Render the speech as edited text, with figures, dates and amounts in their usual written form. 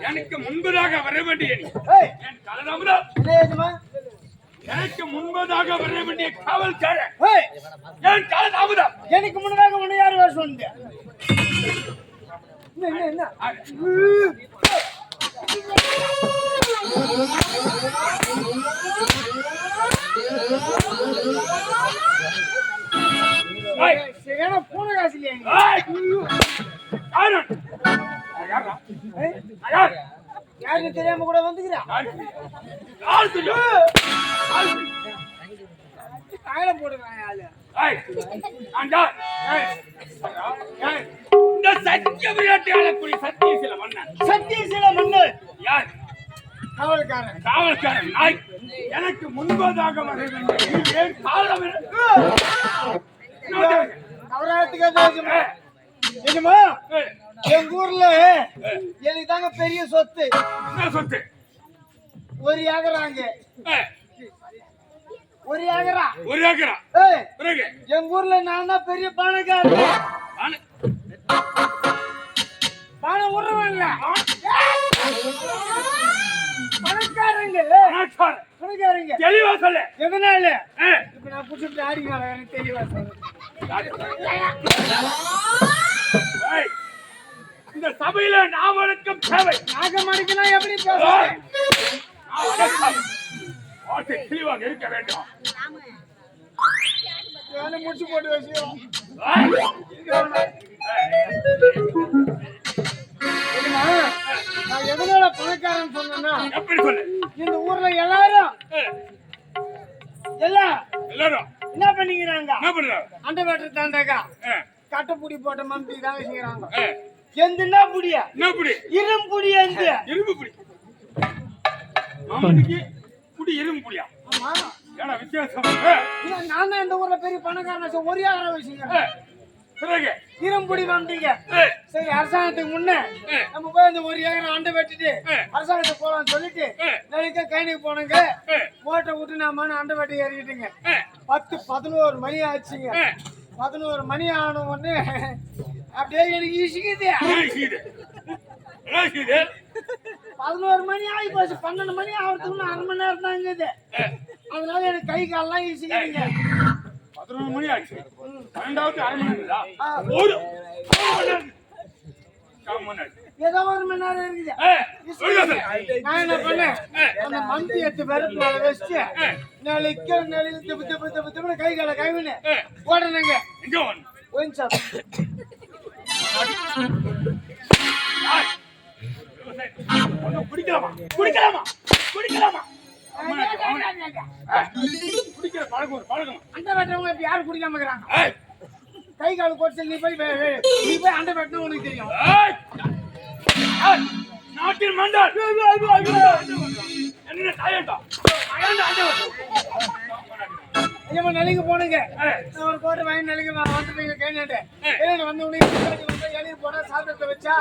எனக்கு முன்பதாக வர வேண்டிய எனக்கு முன்பதாக வர வேண்டிய காவல்காரன் ஏன் காலதாமதம்? எனக்கு முன்னதாக ஒண்ணு யாரு வர சொன்னீங்க? என்ன பூனை காசு இல்லையா? யாருன்னு தெரியாம கூட வந்துக்கிறா போடுறாங்க சத்திய விளையாட்டு ஆளக்கூடிய சத்தியசில மன்னன். சத்தியசில மன்னன் யார்? காவல்காரன். காவல்காரன் நாய் எனக்கு முன்பதாக வர வேண்டும். காலம் எங்க ஊர்ல எனக்கு தாங்க பெரிய சொத்து. சொத்து ஒரு ஏக்கராங்க. ஒரு ஏக்கரா? ஒரு ஏக்கரா? எங்க ஊர்ல நான் தான் பெரிய பணக்காரன். பணம் விடுறவன்ல பணக்காரங்க. பணக்காரங்க தெளிவா சொல்லு. எதனால இப்ப நான் புடிச்சிட்டு ஆடிக்கலாம்? எனக்கு தெளிவா சொல்லு. இந்த சபையில நாவலுக்கும் தேவை. நாகம் அடிக்கலாம் எப்படி பேசுறேன்? தெளிவாக இருக்க வேண்டும். முடிச்சு போட்டு வச்சுக்கோ. நான் எதனால பணக்காரன் சொன்னா எப்படி சொல்லு? இந்த ஊர்ல எல்லாரும் என்ன பண்ணிக்கிறாங்க? அண்டை வெட்ட தாண்டாக்கா கட்டப்புடி போட்ட மம்பி தாங்க செய்யறாங்க. எந்துனா புடியா? இரும்பு புடி. எந்த இரும்பு புடி? மாமனுக்கு புடி இரும்பு புடியா? ஆமா. ஏன்னா வித்தியாசம். நான் தான் இந்த ஊர்ல பெரிய பணக்காரன். ஒரு ஏக்கரை வச்சுக்கிறேன். இரும்புடி வந்தீங்க. சரி, அரசாங்கத்துக்கு முன்ன நம்ம போய் அந்த ஒரு ஏக்கரை அண்டை வெட்டிட்டு அரசாங்கத்துக்கு போலாம்னு சொல்லிட்டு நாளைக்கு கைனுக்கு போனங்க. ஓட்டை விட்டு நான் அண்டை வெட்டி ஏறிக்கிட்டுங்க. 10-11 மணி ஆச்சுங்க. 11 மணி ஆன உடனே அப்படியே எனக்கு ஈசிக்குது. 11 மணி ஆகி போச்சு. 12 மணி ஆகிறதுக்கு 1/2 மணி நேரம் தான் இருக்குது. அதனால எனக்கு கை காலெல்லாம் ஈசிக்குதுங்க. 11 மணி ஆச்சு. 12வது அரை மணி நேரம். ஏதோ 1 மணி நேரம் இருக்குது. நான் என்ன பண்ணேன்? அந்த மந்தி எடுத்து வெறுப்பு வச்சுட்டு நாளைக்கு கை கால கைவின்னு ஓடணுங்க. கொஞ்சம் குடிக்கலாமா? குடிக்கிற பழக்கம் அண்டை வெட்டவங்க இப்ப யாரும் குடிக்காம இருக்கிறாங்க. கை கால கொட்டு நீ போய் அண்டை வெட்டினா உனக்கு தெரியும். நாட்டில் மண்டால் என்ன தாயண்டா ஐயம்மா நிலைக்கு போனுங்க. ஒரு கோட்டை வாங்கி நிலைக்கு வந்துட்டீங்க. கைநாட்டு வந்து உடனே எழுதி போனா சாதத்தை வச்சா